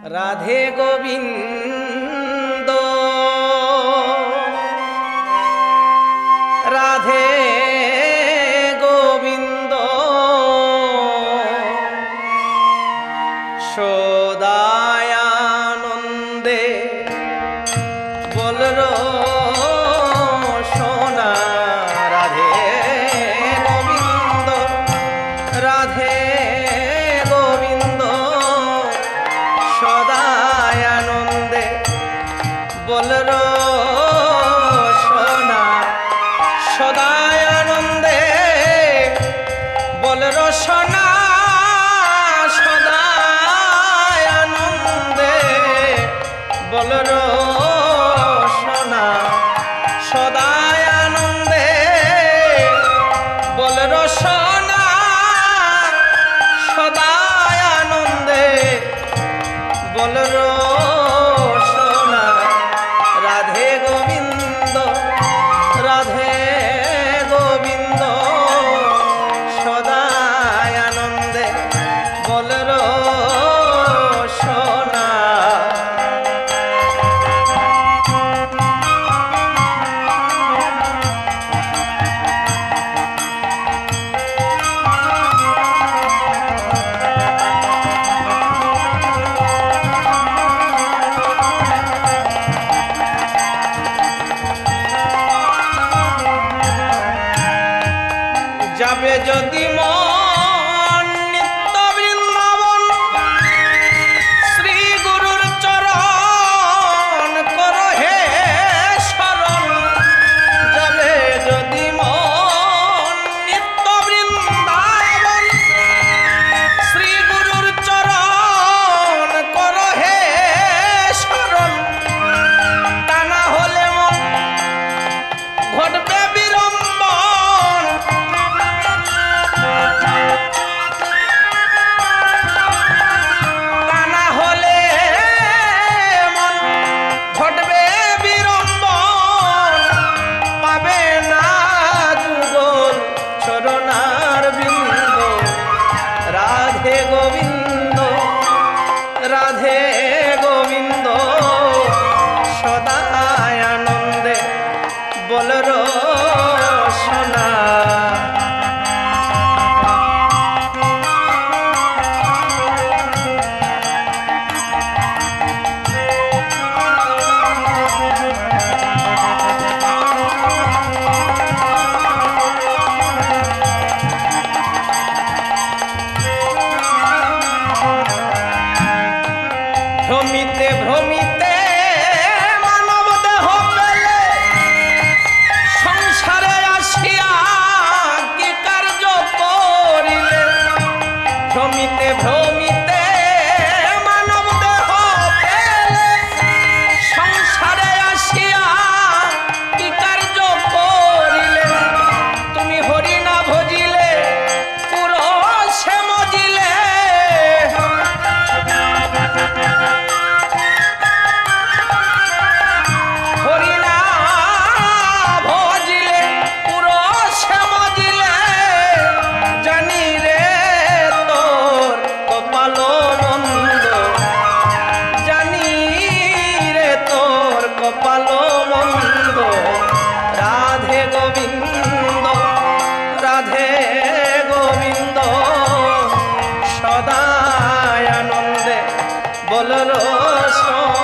রাধে গোবিন্দ রাধে গোবিন্দ সদায়ানন্দে বলরো সোনা রাধে গোবিন্দ রাধে গোবিন্দ সদায়ানন্দে বলরো সোনা সদায়ানন্দে বলরো সোনা সদায়ানন্দে বলরো সোনা সদায়ানন্দে বলরো সোনা সদায়ানন্দে বলরো সোনা রাধে গোবিন্দ রাধে গোবিন্দ সদায়ানন্দে বলরো সোনা। যাবে যদি মন নিত্য বৃন্দাবন শ্রী গুরুর চরণ করো হে শরণ। যাবে যদি মন নিত্য বৃন্দাবন শ্রী গুরুর চরণ করো হে শরণ। তা না হলে মন ঘটবে বিড়ম্বন। তা না হলে মন ঘটবে বিড়ম্বন। পাবে না যুগল চরণার বিন্দ রাধে গোবিন্দ রাধে গোবিন্দ সদায়ানন্দে বলরো সোনা। ভ্রমিতে ভ্রমিতে মানব দেহ পেলে সংসারে আসিয়া কি কার্য করিলে। ভ্রমিতে ভ্রমিতে মানব দেহ পেলে সংসারে আসিয়া কি কার্য করিলে। তুমি হরি না ভজিলে পুরো সে মজিলে। হরি না ভজিলে পুরো সে মজিলে। জানি রে তোর কপাল মন্দ জানি রে তোর কপাল মন্দ। রাধে গোবিন্দ রাধে গোবিন্দ সদায়ানন্দে বলরো সোনা।